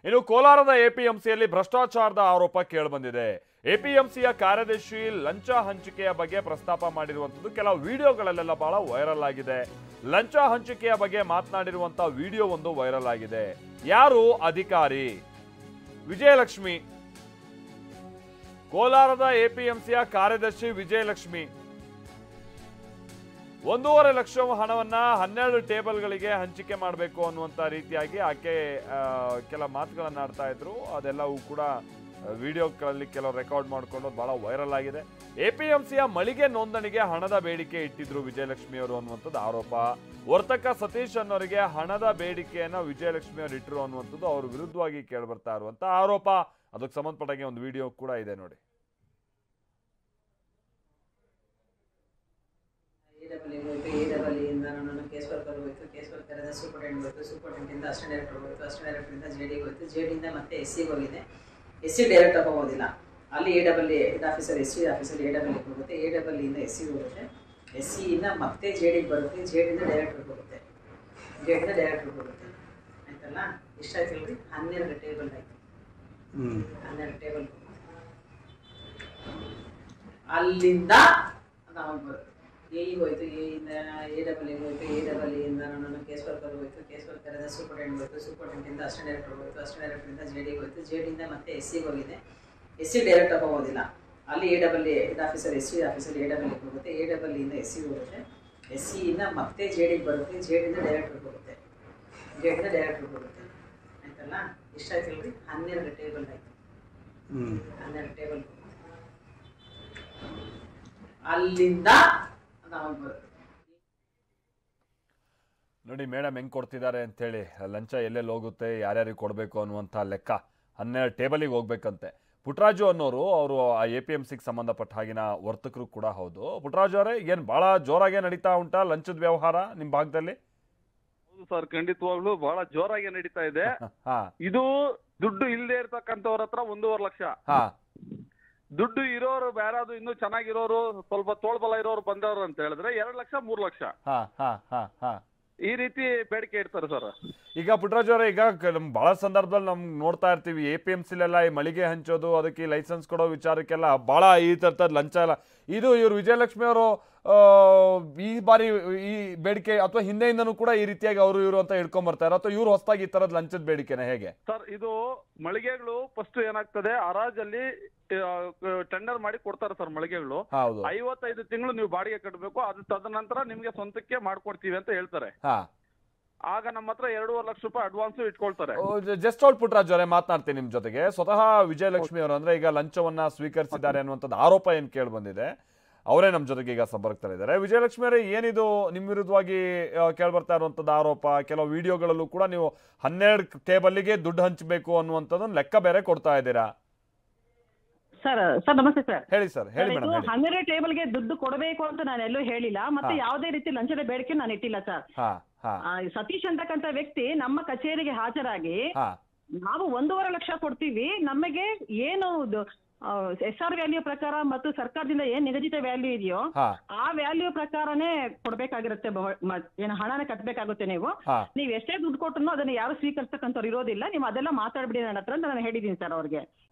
ಇನ್ನು ಕೋಲಾರದ ಎಪಿಎಂಸಿಯಲ್ಲಿ ಭ್ರಷ್ಟಾಚಾರದ ಆರೋಪ ಕೇಳಿಬಂದಿದೆ. ಎಪಿಎಂಸಿಯ ಕಾರ್ಯದರ್ಶಿ ಲಂಚ ಹಂಚಿಕೆಯ ಬಗ್ಗೆ ಪ್ರಸ್ತಾಪ ಮಾಡಿರುವಂತದ್ದು ಕೆಲವು ವಿಡಿಯೋಗಳಲ್ಲೆಲ್ಲ ಬಹಳ ವೈರಲ್ ಆಗಿದೆ. ಲಂಚ ಹಂಚಿಕೆಯ ಬಗ್ಗೆ ಮಾತನಾಡಿರುವಂತಹ ವಿಡಿಯೋ ಒಂದು ವೈರಲ್ ಆಗಿದೆ. ಯಾರು ಅಧಿಕಾರಿ? ವಿಜಯಲಕ್ಷ್ಮಿ, ಕೋಲಾರದ ಎಪಿಎಂಸಿಯ ಕಾರ್ಯದರ್ಶಿ ವಿಜಯಲಕ್ಷ್ಮಿ 1.5 ಲಕ್ಷ ಹಣವನ್ನ 12 ಟೇಬಲ್ಗಳಿಗೆ ಹಂಚಿಕೆ ಮಾಡಬೇಕು ಅನ್ನುವಂತ ರೀತಿಯಾಗಿ ಆಕೆ ಕೆಲ ಮಾತುಗಳನ್ನ ಆಡ್ತಾ ಇದ್ರು. ಅದೆಲ್ಲವೂ ಕೂಡ ವಿಡಿಯೋಗಳಲ್ಲಿ ಕೆಲವು ರೆಕಾರ್ಡ್ ಮಾಡಿಕೊಂಡು ಬಹಳ ವೈರಲ್ ಆಗಿದೆ. ಎಪಿಎಂಸಿಯ ಮಳಿಗೆ ನೋಂದಣಿಗೆ ಹಣದ ಬೇಡಿಕೆ ಇಟ್ಟಿದ್ರು ವಿಜಯಲಕ್ಷ್ಮಿ ಅವರು ಅನ್ನುವಂಥದ್ದು ಆರೋಪ. ವರ್ತಕ ಸತೀಶ್ ಅನ್ನೋರಿಗೆ ಹಣದ ಬೇಡಿಕೆಯನ್ನ ವಿಜಯಲಕ್ಷ್ಮಿ ಅವರು ಇಟ್ಟರು ಅನ್ನುವಂಥದ್ದು ಅವ್ರ ವಿರುದ್ಧವಾಗಿ ಕೇಳಿಬರ್ತಾ ಇರುವಂತ ಆರೋಪ. ಅದಕ್ಕೆ ಸಂಬಂಧಪಟ್ಟಾಗೆ ಒಂದು ವಿಡಿಯೋ ಕೂಡ ಇದೆ ನೋಡಿ. ಎಡಬಲಿಯಿಂದ ನಾನು ಕೇಸ್ ವರ್ಕರ್ ಹೋಯ್ತು, ಕೇಸ್ ವರ್ಕರ್ ಸೂಪರ್ಟೆಂಟ್ ಹೋಯ್ತು, ಸೂಪರ್ಟೆಂಟಿಂದ ಅಸಿಸ್ಟೆಂಟ್ ಡೈರೆಕ್ಟರ್ ಹೋಯ್ತು, ಅಸಿಸ್ಟೆಂಟ್ ಡೈರೆಕ್ಟರಿಂದ ಜೆಡಿಗೆ ಹೋಯ್ತು, ಜೆಡಿಯಿಂದ ಮತ್ತೆ ಎಸ್ಸಿಗೆ ಹೋಗಿದೆ. ಎಸ್ಸಿ ಡೈರೆಕ್ಟ್ ಹೋಗೋದಿಲ್ಲ, ಅಲ್ಲಿ ಹೆಡ್ ಆಫೀಸರ್ ಎಸ್ಸಿ ಆಫೀಸರ್ ಎಡಬಲಿಗೆ ಹೋಗುತ್ತೆ, ಎಡಬಲಿಯಿಂದ ಎಸ್ಸಿಗೆ ಹೋಗುತ್ತೆ, ಎಸ್ಸಿಯಿಂದ ಮತ್ತೆ ಜೆಡಿಗೆ ಬರುತ್ತೆ, ಜೆಡಿಯಿಂದ ಡೈರೆಕ್ಟರ್ಗೆ ಹೋಗುತ್ತೆ, ಜೆಡಿಯಿಂದ ಡೈರೆಕ್ಟರ್ಗೆ ಹೋಗುತ್ತೆ. ಆಯ್ತಲ್ಲ, ಇಷ್ಟಾಯ್ತಲ್ರಿ? 12 ಟೇಬಲ್ ಆಯ್ತು, 12 ಟೇಬಲ್ ಅಲ್ಲಿಂದ ನಾವು ಬರುತ್ತೆ. ಎಇ ಹೋಯ್ತು, ಎಯಿಂದ ಎಡಬಲಿಗೆ ಹೋಯ್ತು, ಎಡಬಲಿಯಿಂದ ನಾನು ಕೇಸ್ ವರ್ಕರ್ ಹೋಯ್ತು, ಕೇಸ್ ವರ್ಕರ್ ಸೂಪರ್ಟೆಂಟ್ ಹೋಯ್ತು, ಸೂಪರ್ಟೆಂಟಿಂದ ಅಸಿಸ್ಟೆಂಟ್ ಡೈರೆಕ್ಟರ್ ಹೋಯ್ತು, ಅಸಿಸ್ಟೆಂಟ್ ಡೈರೆಕ್ಟರಿಂದ ಜೆಡಿಗೆ ಹೋಯ್ತು, ಜೆಡಿಯಿಂದ ಮತ್ತೆ ಎಸ್ಸಿಗೆ ಹೋಗಿದೆ. ಎಸ್ಸಿ ಡೈರೆಕ್ಟ್ ಹೋಗೋದಿಲ್ಲ, ಅಲ್ಲಿ ಹೆಡ್ ಆಫೀಸರ್ ಎಸ್ಸಿ ಆಫೀಸರ್ ಎಡಬಲಿಗೆ ಹೋಗುತ್ತೆ, ಎಡಬಲಿಯಿಂದ ಎಸ್ಸಿಗೆ ಹೋಗುತ್ತೆ, ಎಸ್ಸಿಯಿಂದ ಮತ್ತೆ ಜೆಡಿಗೆ ಬರುತ್ತೆ, ಜೆಡಿಯಿಂದ ಡೈರೆಕ್ಟರ್ಗೆ ಹೋಗುತ್ತೆ, ಜೆಡಿಯಿಂದ ಡೈರೆಕ್ಟರ್ಗೆ ಹೋಗುತ್ತೆ. ಆಯ್ತಲ್ಲ, ಇಷ್ಟಾಯ್ತಲ್ರಿ? 12 ಟೇಬಲ್ ಆಯ್ತು, 12 ಟೇಬಲ್ ಅಲ್ಲಿಂದ ನೋಡಿ ಮೇಡಮ್ ಹೆಂಗ್ ಕೊಡ್ತಿದ್ದಾರೆ ಅಂತ ಹೇಳಿ. ಲಂಚ ಎಲ್ಲೆಲ್ಲಿ ಹೋಗುತ್ತೆ, ಯಾರ್ಯಾರಿಗೆ ಕೊಡಬೇಕು ಅನ್ನುವಂಥ ಲೆಕ್ಕ 12 ಟೇಬಲಿಗೆ ಹೋಗ್ಬೇಕಂತೆ. ಪುಟ್ಟರಾಜು ಅನ್ನೋರು ಅವರು ಆ ಎಪಿಎಂಸಿಗೆ ಸಂಬಂಧಪಟ್ಟ ಹಾಗಿನ ವರ್ತಕರು ಕೂಡ ಹೌದು. ಪುಟ್ಟರಾಜು ಅವರೇ, ಏನು ಬಹಳ ಜೋರಾಗೆ ನಡೀತಾ ಉಂಟಾ ಲಂಚದ ವ್ಯವಹಾರ ನಿಮ್ಮ ಭಾಗದಲ್ಲಿ? ಹೌದು ಸರ್, ಖಂಡಿತವಾಗ್ಲೂ ಬಹಳ ಜೋರಾಗಿ ನಡೀತಾ ಇದೆ. ಇದು ದುಡ್ಡು ಇಲ್ಲದೆ ಇರ್ತಕ್ಕಂಥವ್ರ ಹತ್ರ 1.5 ಲಕ್ಷ, ದುಡ್ಡು ಇರೋರು ಬೇರಾದ್ರು ಇನ್ನೂ ಚೆನ್ನಾಗಿರೋರು ಸ್ವಲ್ಪ ತೋಳ್ಬಲ ಇರೋರು ಬಂದವರು ಅಂತ ಹೇಳಿದ್ರೆ 2 ಲಕ್ಷ 3 ಲಕ್ಷ ಈ ರೀತಿ ಬೇಡಿಕೆ ಇಡ್ತಾರೆ ಸರ್. ಈಗ ಪುಟ್ಟರಾಜ್ ಅವರೇ, ಈಗ ಬಹಳ ಸಂದರ್ಭದಲ್ಲಿ ನಮ್ಗೆ ನೋಡ್ತಾ ಇರ್ತೀವಿ ಎಪಿಎಂಸಿಲೆಲ್ಲ ಈ ಮಳಿಗೆ ಹಂಚೋದು, ಅದಕ್ಕೆ ಲೈಸೆನ್ಸ್ ಕೊಡೋ ವಿಚಾರಕ್ಕೆಲ್ಲ ಬಹಳ ಈ ತರದ ಲಂಚ ಎಲ್ಲ. ಇದು ಇವರು ವಿಜಯಲಕ್ಷ್ಮಿ ಅವರು ಈ ಬಾರಿ ಈ ಬೇಡಿಕೆ ಅಥವಾ ಹಿಂದೆಯಿಂದನೂ ಕೂಡ ಈ ರೀತಿಯಾಗಿ ಅವರು ಇವರು ಅಂತ ಹಿಡ್ಕೊಂಡ್ ಬರ್ತಾರೆ, ಅಥವಾ ಇವ್ರು ಹೊಸದಾಗಿ ಈ ತರದ ಲಂಚದ ಬೇಡಿಕೆನ ಹೇಗೆ ಸರ್? ಇದು ಮಳಿಗೆಗಳು ಫಸ್ಟ್ ಏನಾಗ್ತದೆ, ಹರಾಜಲ್ಲಿ ಟೆಂಡರ್ ಮಾಡಿ ಕೊಡ್ತಾರೆ ಸರ್ ಮಳಿಗೆಗಳು. 55 ತಿಂಗಳು ನೀವು ಬಾಡಿಗೆ ಕಟ್ಟಬೇಕು, ಅದು ತದನಂತರ ನಿಮ್ಗೆ ಸ್ವಂತಕ್ಕೆ ಮಾಡ್ಕೊಡ್ತೀವಿ ಅಂತ ಹೇಳ್ತಾರೆ. ಆಗ ನಮ್ಮ ಹತ್ರ 2.5 ಲಕ್ಷ ರೂಪಾಯಿ ಅಡ್ವಾನ್ಸ್ ಇಟ್ಕೊಳ್ತಾರೆ. ಜಸ್ಟ್ ಆಲ್ ಪುಟ್ಟರಾಜ್ ಅವರೇ ಮಾತನಾಡ್ತೀನಿ ನಿಮ್ ಜೊತೆಗೆ. ಸ್ವತಃ ವಿಜಯಲಕ್ಷ್ಮಿ ಅವರು ಅಂದ್ರೆ ಈಗ ಲಂಚವನ್ನ ಸ್ವೀಕರಿಸಿದ್ದಾರೆ ಅನ್ನುವಂಥದ್ದು ಆರೋಪ ಏನ್ ಕೇಳಿ ಬಂದಿದೆ, ಅವರೇ ನಮ್ಮ ಜೊತೆಗೆ ಈಗ ಸಂಪರ್ಕದಲ್ಲಿದ್ದಾರೆ. ವಿಜಯಲಕ್ಷ್ಮಿ ಅವರೇ, ಏನಿದು ನಿಮ್ಮ ವಿರುದ್ಧವಾಗಿ ಕೇಳ್ಬರ್ತಾ ಇರುವಂತದ್ದು ಆರೋಪ? ಕೆಲವು ವಿಡಿಯೋಗಳಲ್ಲೂ ಕೂಡ ನೀವು 12 ಟೇಬಲ್ಗೆ ದುಡ್ಡು ಹಂಚಬೇಕು ಅನ್ನುವಂಥದ್ದನ್ನ ಲೆಕ್ಕ ಬೇರೆ ಕೊಡ್ತಾ ಇದ್ದೀರಾ. ಸರ್ ನಮಸ್ತೆ ಸರ್. ಹೇಳಿ ಸರ್, ಹೇಳಿ ಮೇಡಮ್. 12 ಟೇಬಲ್ಗೆ ದುಡ್ಡು ಕೊಡಬೇಕು ಅಂತ ನಾನು ಎಲ್ಲೂ ಹೇಳಿಲ್ಲ, ಮತ್ತೆ ಯಾವುದೇ ರೀತಿ ಲಂಚದ ಬೇಡಿಕೆ ನಾನು ಇಟ್ಟಿಲ್ಲ ಸರ್. ಸತೀಶ್ ಅಂತಕ್ಕಂಥ ವ್ಯಕ್ತಿ ನಮ್ಮ ಕಚೇರಿಗೆ ಹಾಜರಾಗಿ ನಾವು 1.5 ಲಕ್ಷ ಕೊಡ್ತೀವಿ, ನಮಗೆ ಏನು SR ವ್ಯಾಲ್ಯೂ ಪ್ರಕಾರ ಮತ್ತು ಸರ್ಕಾರದಿಂದ ಏನ್ ನಿಗದಿತ ವ್ಯಾಲ್ಯೂ ಇದೆಯೋ ಆ ವ್ಯಾಲ್ಯೂ ಪ್ರಕಾರನೇ ಕೊಡ್ಬೇಕಾಗಿರುತ್ತೆ, ಏನು ಹಣನ ಕಟ್ಬೇಕಾಗುತ್ತೆ. ನೀವು ಎಷ್ಟೇ ದುಡ್ಡು ಕೊಟ್ಟರು ಅದನ್ನ ಯಾರು ಸ್ವೀಕರಿಸತಕ್ಕಂಥವ್ರು ಇರೋದಿಲ್ಲ, ನೀವು ಅದೆಲ್ಲ ಮಾತಾಡ್ಬಿಡಿ ನನ್ನ ಹತ್ರ ಅಂತ ನಾನು ಹೇಳಿದೀನಿ ಸರ್ ಅವ್ರಿಗೆ.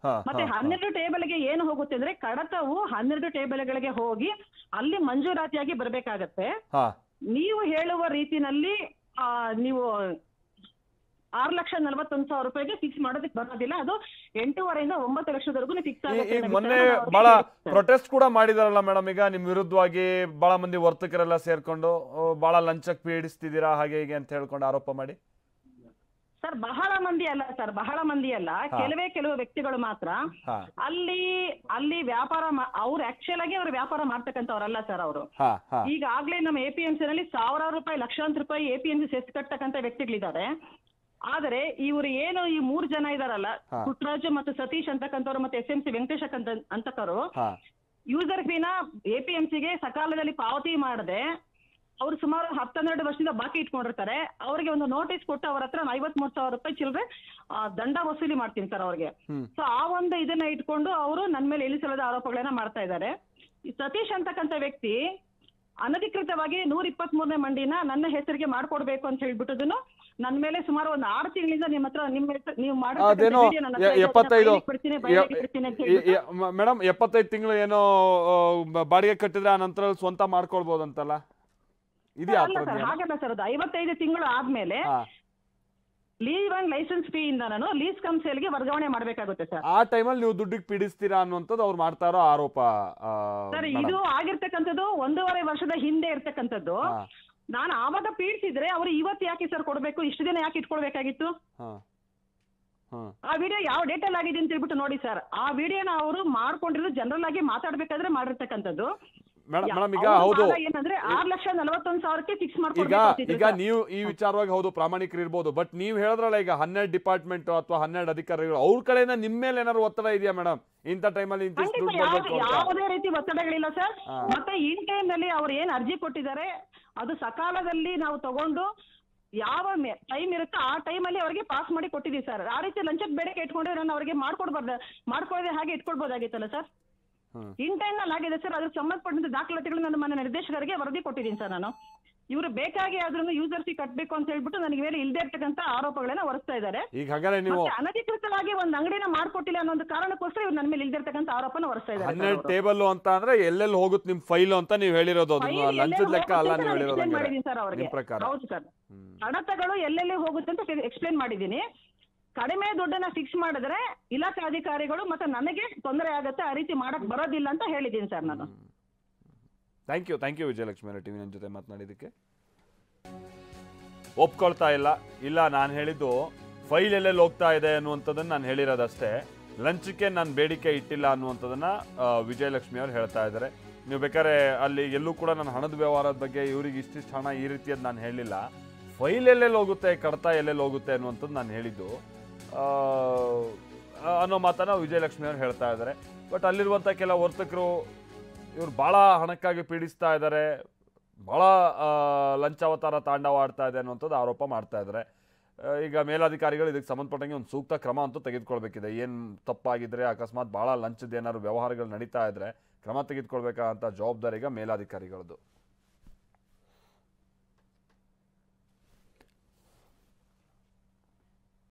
ಮತ್ತೆ 12 ಟೇಬಲ್ಗೆ ಏನು ಹೋಗುತ್ತೆ ಅಂದ್ರೆ ಕಡತವು 12 ಟೇಬಲ್ಗಳಿಗೆ ಹೋಗಿ ಅಲ್ಲಿ ಮಂಜೂರಾತಿಯಾಗಿ ಬರ್ಬೇಕಾಗತ್ತೆ. ನೀವು ಹೇಳುವ ರೀತಿನಲ್ಲಿ ನೀವು 6,41,000 ರೂಪಾಯಿಗೆ ಫಿಕ್ಸ್ ಮಾಡೋದಕ್ಕೆ ಬರೋದಿಲ್ಲ, ಅದು 8.5 ರಿಂದ 9 ಲಕ್ಷದವರೆಗೂ ಫಿಕ್ಸ್ ಆಗುತ್ತೆ. ಮೊನ್ನೆ ಬಹಳ ಪ್ರೊಟೆಸ್ಟ್ ಕೂಡ ಮಾಡಿದಾರಲ್ಲ ಮೇಡಮ್, ಈಗ ನಿಮ್ ವಿರುದ್ಧವಾಗಿ ಬಹಳ ಮಂದಿ ವರ್ತಕರೆಲ್ಲ ಸೇರ್ಕೊಂಡು ಬಹಳ ಲಂಚಕ್ಕೆ ಪೀಡಿಸ್ತಿದ್ದೀರಾ ಹಾಗೆ ಹೀಗೆ ಅಂತ ಹೇಳ್ಕೊಂಡು ಆರೋಪ ಮಾಡಿ. ಸರ್ ಬಹಳ ಮಂದಿ ಅಲ್ಲ ಸರ್, ಬಹಳ ಮಂದಿ ಅಲ್ಲ, ಕೆಲವು ವ್ಯಕ್ತಿಗಳು ಮಾತ್ರ ಅಲ್ಲಿ ವ್ಯಾಪಾರ ಅವ್ರು ಆಕ್ಚುಲ್ ಆಗಿ ಅವ್ರು ವ್ಯಾಪಾರ ಮಾಡ್ತಕ್ಕಂಥವ್ರಲ್ಲ ಸರ್. ಅವರು ಈಗಾಗ್ಲೇ ನಮ್ಮ ಎಪಿಎಂಸಿ ನಲ್ಲಿ 1,000 ರೂಪಾಯಿ ಲಕ್ಷಾಂತರ ರೂಪಾಯಿ ಎಪಿಎಂಸಿ ಸೆಸ್ ಕಟ್ಟತಕ್ಕಂಥ ವ್ಯಕ್ತಿಗಳಿದ್ದಾರೆ. ಆದರೆ ಇವರು ಏನು ಈ 3 ಜನ ಇದಾರಲ್ಲ, ಪುಟ್ಟರಾಜು ಮತ್ತು ಸತೀಶ್ ಅಂತಕ್ಕಂಥವ್ರು ಮತ್ತೆ SMC ವೆಂಕಟೇಶ್ ಅಂತಕರು ಯೂಸರ್ ಫೀನ ಎಪಿಎಂಸಿಗೆ ಸಕಾಲದಲ್ಲಿ ಪಾವತಿ ಮಾಡದೆ ಅವ್ರು ಸುಮಾರು 10-12 ವರ್ಷದಿಂದ ಬಾಕಿ ಇಟ್ಕೊಂಡಿರ್ತಾರೆ. ಅವರಿಗೆ ಒಂದು ನೋಟಿಸ್ ಕೊಟ್ಟು ಅವ್ರ ಹತ್ರ 53,000 ರೂಪಾಯಿ ಚಿಲ್ಲರೆ ದಂಡ ವಸೂಲಿ ಮಾಡ್ತೀನಿ ಸರ್ ಅವ್ರಿಗೆ. ಸೊ ಆ ಒಂದು ಇದನ್ನ ಇಟ್ಕೊಂಡು ಅವರು ನನ್ನ ಮೇಲೆ ಇಳಿಸಲದ ಆರೋಪಗಳನ್ನ ಮಾಡ್ತಾ ಇದ್ದಾರೆ. ಈ ಸತೀಶ್ ಅಂತಕ್ಕಂಥ ವ್ಯಕ್ತಿ ಅನಧಿಕೃತವಾಗಿ 123ನೇ ಮಂಡಿನ ನನ್ನ ಹೆಸರಿಗೆ ಮಾಡ್ಕೊಡ್ಬೇಕು ಅಂತ ಹೇಳ್ಬಿಟ್ಟದನ್ನು ನನ್ನ ಮೇಲೆ ಸುಮಾರು ಒಂದು 6 ತಿಂಗಳಿಂದ ನಿಮ್ಮ ಹತ್ರ ನೀವು ಅದೇನೋ 75 ಮಾಡಿ ಮೇಡಮ್ 75 ತಿಂಗಳು ಏನೋ ಬಾಡಿಗೆ ಕಟ್ಟಿದ್ರೆ ಆ ನಂತರ ಸ್ವಂತ ಮಾಡ್ಕೊಳ್ಬೋದಂತಲ್ಲ, ಇದೆಯಾ? ಹಾಗಲ್ಲ ಸರ್, ಅದು 55 ತಿಂಗಳು ಆದ್ಮೇಲೆ ಲೀವ್ ಅಂಡ್ ಲೈಸೆನ್ಸ್ ಫೀ ಇಂದ ನಾನು ಲೀಸ್ ಕಮ್ ಸೇಲ್ಗೆ ವರ್ಗಾವಣೆ ಮಾಡಬೇಕಾಗುತ್ತೆ ಸರ್. ಆ ಟೈಮಲ್ಲಿ ನೀವು ದುಡ್ಡಿಗೆ ಪೀಡಿಸ್ತೀರಾ ಅನ್ನುವಂಥದ್ದು ಅವ್ರು ಮಾಡ್ತಾ ಇರೋ ಆರೋಪ ಸರ್. ಇದು ಆಗಿರ್ತಕ್ಕಂಥದ್ದು 1.5 ವರ್ಷದ ಹಿಂದೆ ಇರ್ತಕ್ಕಂಥದ್ದು. ನಾನು ಆವಾಗ ಪೀಡಿಸಿದ್ರೆ ಅವ್ರು ಇವತ್ತು ಯಾಕೆ ಸರ್ ಕೊಡ್ಬೇಕು, ಇಷ್ಟು ದಿನ ಯಾಕೆ ಇಟ್ಕೊಳ್ಬೇಕಾಗಿತ್ತು? ಆ ವಿಡಿಯೋ ಯಾವ ಡೇಟಲ್ಲಿ ಆಗಿದೆ ಅಂತ ಹೇಳ್ಬಿಟ್ಟು ನೋಡಿ ಸರ್. ಆ ವಿಡಿಯೋನ ಅವರು ಮಾಡ್ಕೊಂಡಿರೋದು ಜನರಲ್ ಆಗಿ ಮಾತಾಡ್ಬೇಕಾದ್ರೆ ಮಾಡಿರ್ತಕ್ಕಂಥದ್ದು. ಮೇಡಮ್ ಈಗ ಹೌದು ಏನಂದ್ರೆ 6,41,000ಕ್ಕೆ ಫಿಕ್ಸ್ ಈಗ ನೀವು ಈ ವಿಚಾರವಾಗಿ ಹೌದು ಪ್ರಾಮಾಣಿಕರು ಇರ್ಬೋದು, ಬಟ್ ನೀವು ಹೇಳಿದ್ರಲ್ಲ ಈಗ 12 ಡಿಪಾರ್ಟ್ಮೆಂಟ್ ಅಥವಾ 12 ಅಧಿಕಾರಿಗಳು ಅವ್ರ ಕಡೆಯಿಂದ ನಿಮ್ಮ ಮೇಲೆ ಏನಾದ್ರು ಒತ್ತಡ ಇದೆಯಾ ಮೇಡಮ್? ಇಂಥ ಟೈಮಲ್ಲಿ ಯಾವುದೇ ರೀತಿ ಒತ್ತಡಗಳಿಲ್ಲ ಸರ್. ಮತ್ತೆ ಇನ್ ಟೈಮ್ ನಲ್ಲಿ ಅವ್ರು ಏನ್ ಅರ್ಜಿ ಕೊಟ್ಟಿದ್ದಾರೆ ಅದು ಸಕಾಲದಲ್ಲಿ ನಾವು ತಗೊಂಡು ಯಾವ ಟೈಮ್ ಇರುತ್ತೋ ಆ ಟೈಮಲ್ಲಿ ಅವರಿಗೆ ಪಾಸ್ ಮಾಡಿ ಕೊಟ್ಟಿದ್ದೀವಿ ಸರ್. ಆ ರೀತಿ ಲಂಚದ ಬೇಡಿಕೆ ಇಟ್ಕೊಂಡ್ರೆ ನಾನು ಅವರಿಗೆ ಮಾಡ್ಕೊಳ್ದೆ ಹಾಗೆ ಇಟ್ಕೊಳ್ಬೋದಾಗಿತ್ತಲ್ಲ ಸರ್. ಇನ್ ಟೈಮ್ ನಲ್ಲಿ ಆಗಿದೆ ಸರ್. ಅದಕ್ಕೆ ಸಂಬಂಧಪಟ್ಟಂತ ದಾಖಲಾತಿಗಳು ನನ್ನ ಮನೆ ನಿರ್ದೇಶಕರಿಗೆ ವರದಿ ಕೊಟ್ಟಿದ್ದೀನಿ ಸರ್. ನಾನು ಇವರು ಬೇಕಾಗಿ ಆದ್ರೂ ಯೂಸರ್ ಫೀ ಕಟ್ಟಬೇಕು ಅಂತ ಹೇಳ್ಬಿಟ್ಟು ನನಗೆ ಮೇಲೆ ಇಲ್ಲದೆ ಇರ್ತಕ್ಕಂಥ ಆರೋಪಗಳನ್ನ ಹೊರಿಸ್ತಾ ಇದ್ದಾರೆ. ಅನಧಿಕೃತವಾಗಿ ಒಂದು ಅಂಗಡಿನ ಮಾಡ್ಕೊಟ್ಟಿಲ್ಲ ಅನ್ನೋ ಒಂದು ಕಾರಣಕ್ಕೋಸ್ಕರ ಇವ್ರು ನನ್ನ ಮೇಲೆ ಇಲ್ಲದೆ ಇರ್ತಕ್ಕಂಥ ಆರೋಪನ ಹೊರಿಸ್ತಾ ಇದ್ದಾರೆ. 12 ಟೇಬಲ್ ಅಂತ ಅಂದ್ರೆ ಎಲ್ಲೆಲ್ಲಿ ಹೋಗುತ್ತೆ ನಿಮ್ ಫೈಲ್ ಅಂತ ನೀವು ಹೇಳಿರೋದು, ಲಂಚದ ಲೆಕ್ಕ ಅಲ್ಲ ನೀವು ಹೇಳಿರೋದು ಸರ್ ಅವರಿಗೆ. ಹೌದು ಸರ್, ಕಡತಗಳು ಎಲ್ಲೆಲ್ಲಿ ಹೋಗುತ್ತೆ ಅಂತ ಎಕ್ಸ್ಪ್ಲೇನ್ ಮಾಡಿದ್ದೀನಿ. ಕಡಿಮೆ ದುಡ್ಡನ್ನ ಫಿಕ್ಸ್ ಮಾಡಿದ್ರೆ ಇಲಾಖಾ ಅಧಿಕಾರಿಗಳು ಮತ್ತೆ ನನಗೆ ತೊಂದರೆ ಆಗುತ್ತೆ, ಆ ರೀತಿ ಮಾಡಕ್ ಬರೋದಿಲ್ಲ ಅಂತ ಹೇಳಿದ್ದೀನಿ ಸರ್ ನಾನು. ಥ್ಯಾಂಕ್ ಯು ವಿಜಯಲಕ್ಷ್ಮಿ ಅವರ ಟಿವಿ ನನ್ನ ಜೊತೆ ಮಾತನಾಡಿದ್ದಕ್ಕೆ. ಒಪ್ಕೊಳ್ತಾ ಇಲ್ಲ ನಾನು ಹೇಳಿದ್ದು ಫೈಲ್ ಎಲ್ಲೆಲ್ಲಿ ಹೋಗ್ತಾ ಇದೆ ಅನ್ನುವಂಥದ್ದನ್ನು ನಾನು ಹೇಳಿರೋದಷ್ಟೇ, ಲಂಚಕ್ಕೆ ನಾನು ಬೇಡಿಕೆ ಇಟ್ಟಿಲ್ಲ ಅನ್ನುವಂಥದ್ದನ್ನು ವಿಜಯಲಕ್ಷ್ಮಿ ಅವರು ಹೇಳ್ತಾ ಇದ್ದಾರೆ. ನೀವು ಬೇಕಾದ್ರೆ ಅಲ್ಲಿ ಎಲ್ಲೂ ಕೂಡ ನಾನು ಹಣದ ವ್ಯವಹಾರದ ಬಗ್ಗೆ ಇವ್ರಿಗೆ ಇಷ್ಟಿಷ್ಟು ಹಣ ಈ ರೀತಿಯದ್ದು ನಾನು ಹೇಳಿಲ್ಲ, ಫೈಲ್ ಎಲ್ಲೆಲ್ಲಿ ಹೋಗುತ್ತೆ ಕಡತ ಎಲ್ಲೆಲ್ಲಿ ಹೋಗುತ್ತೆ ಅನ್ನುವಂಥದ್ದು ನಾನು ಹೇಳಿದ್ದು ಅನ್ನೋ ಮಾತನ್ನು ವಿಜಯಲಕ್ಷ್ಮಿ ಅವರು ಹೇಳ್ತಾ ಇದ್ದಾರೆ. ಬಟ್ ಅಲ್ಲಿರುವಂಥ ಕೆಲ ವರ್ತಕರು ಇವರು ಭಾಳ ಹಣಕ್ಕಾಗಿ ಪೀಡಿಸ್ತಾ ಇದ್ದಾರೆ, ಭಾಳ ಲಂಚಾವತಾರ ತಾಂಡವ ಆಡ್ತಾ ಇದೆ ಅನ್ನುವಂಥದ್ದು ಆರೋಪ ಮಾಡ್ತಾ ಇದ್ದಾರೆ. ಈಗ ಮೇಲಾಧಿಕಾರಿಗಳು ಇದಕ್ಕೆ ಸಂಬಂಧಪಟ್ಟಂಗೆ ಒಂದು ಸೂಕ್ತ ಕ್ರಮ ಅಂತೂ ತೆಗೆದುಕೊಳ್ಬೇಕಿದೆ. ಏನು ತಪ್ಪಾಗಿದ್ದರೆ ಅಕಸ್ಮಾತ್ ಭಾಳ ಲಂಚದ ಏನಾದ್ರು ವ್ಯವಹಾರಗಳು ನಡೀತಾ ಇದ್ದರೆ ಕ್ರಮ ತೆಗೆದುಕೊಳ್ಬೇಕಾದಂಥ ಜವಾಬ್ದಾರಿ ಈಗ ಮೇಲಾಧಿಕಾರಿಗಳದ್ದು.